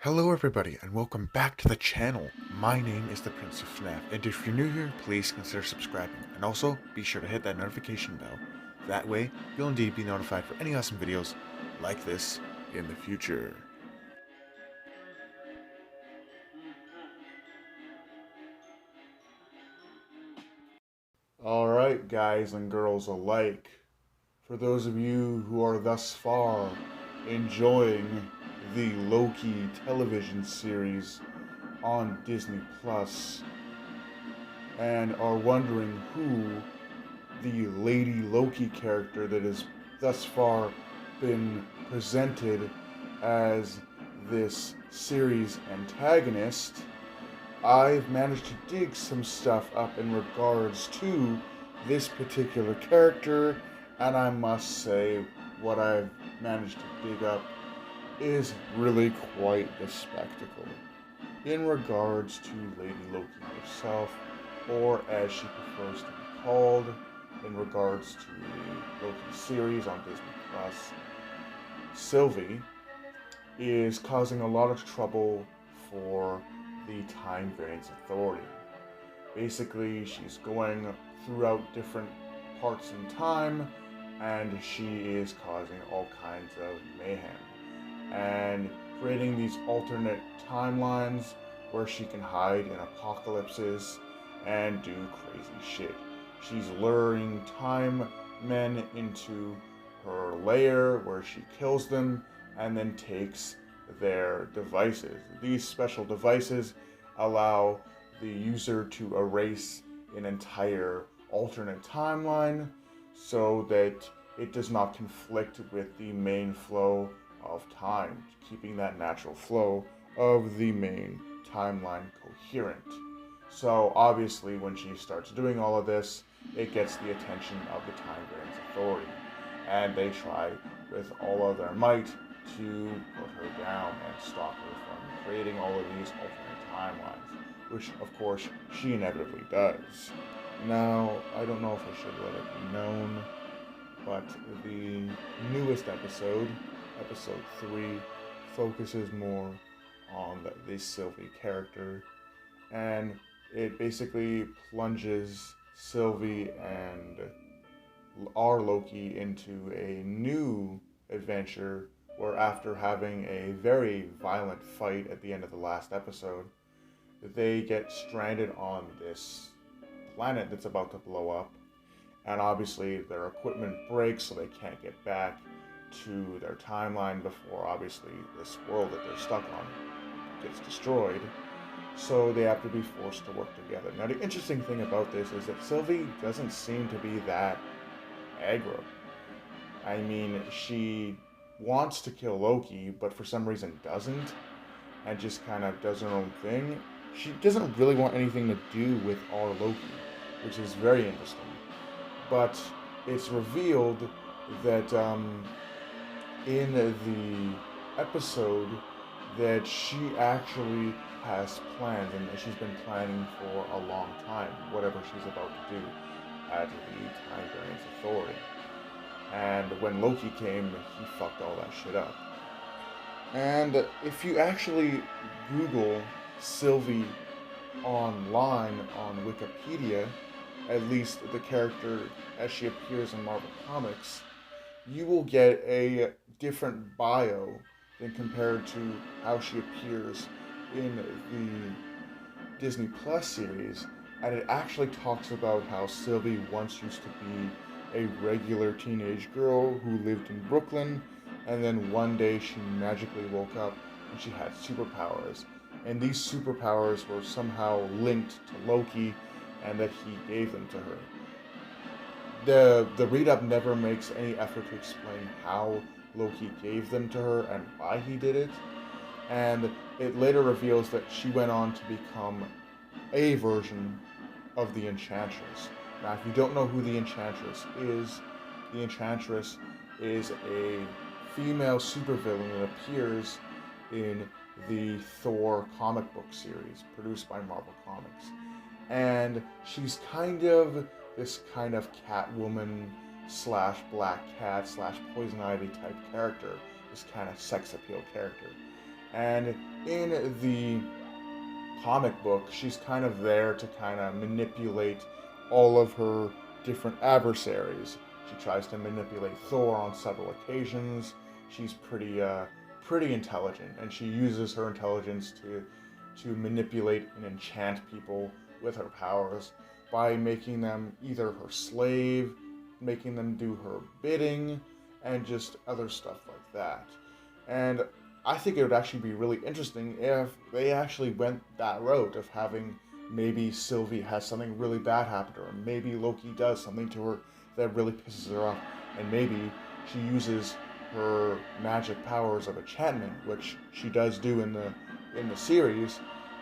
Hello everybody and welcome back to the channel. My name is the Prince of FNAF, and if you're new here, please consider subscribing, and also be sure to hit that notification bell. That way, you'll indeed be notified for any awesome videos like this in the future. Alright guys and girls alike, for those of you who are thus far enjoying the Loki television series on Disney Plus, and are wondering who the Lady Loki character that has thus far been presented as this series antagonist, I've managed to dig some stuff up in regards to this particular character, and I must say, what I've managed to dig up is really quite the spectacle. In regards to Lady Loki herself, or as she prefers to be called, in regards to the Loki series on Disney Plus, Sylvie is causing a lot of trouble for the Time Variance Authority. Basically, she's going throughout different parts in time, and she is causing all kinds of mayhem and creating these alternate timelines where she can hide in apocalypses and do crazy shit. She's luring time men into her lair where she kills them and then takes their devices. These special devices allow the user to erase an entire alternate timeline so that it does not conflict with the main flow of time, keeping that natural flow of the main timeline coherent. So obviously when she starts doing all of this, it gets the attention of the Time Variance Authority, and they try with all of their might to put her down and stop her from creating all of these alternate timelines, which of course she inevitably does. Now, I don't know if I should let it be known, but the newest episode, episode 3, focuses more on the Sylvie character, and it basically plunges Sylvie and our Loki into a new adventure where, after having a very violent fight at the end of the last episode, they get stranded on this planet that's about to blow up, and obviously their equipment breaks so they can't get back to their timeline before obviously this world that they're stuck on gets destroyed. So they have to be forced to work together. Now the interesting thing about this is that Sylvie doesn't seem to be that aggro. I mean, she wants to kill Loki, but for some reason doesn't, and just kind of does her own thing. She doesn't really want anything to do with our Loki, which is very interesting. But it's revealed that in the episode that she actually has plans, and she's been planning for a long time, whatever she's about to do at the Time Variance Authority. And when Loki came, he fucked all that shit up. And if you actually Google Sylvie online on Wikipedia, at least the character as she appears in Marvel Comics, you will get a different bio than compared to how she appears in the Disney Plus series. And it actually talks about how Sylvie once used to be a regular teenage girl who lived in Brooklyn, and then one day she magically woke up and she had superpowers. And these superpowers were somehow linked to Loki, and that he gave them to her. The read-up never makes any effort to explain how Loki gave them to her and why he did it. And it later reveals that she went on to become a version of the Enchantress. Now, if you don't know who the Enchantress is a female supervillain that appears in the Thor comic book series produced by Marvel Comics. And she's kind of this kind of Catwoman slash Black Cat slash Poison Ivy type character, this kind of sex appeal character. And in the comic book, she's kind of there to kind of manipulate all of her different adversaries. She tries to manipulate Thor on several occasions. She's pretty intelligent, and she uses her intelligence to manipulate and enchant people with her powers by making them either her slave, making them do her bidding, and just other stuff like that. And I think it would actually be really interesting if they actually went that route of having maybe Sylvie has something really bad happen to her, maybe Loki does something to her that really pisses her off, and maybe she uses her magic powers of enchantment, which she does do in the series,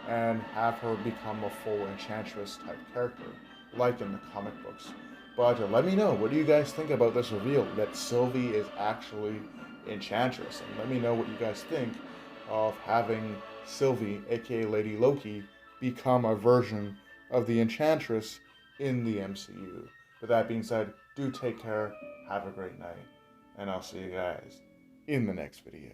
and have her become a full enchantress type character, like in the comic books. But let me know, what do you guys think about this reveal that Sylvie is actually Enchantress? And let me know what you guys think of having Sylvie, aka Lady Loki, become a version of the Enchantress in the MCU. With that being said, do take care, have a great night, and I'll see you guys in the next video.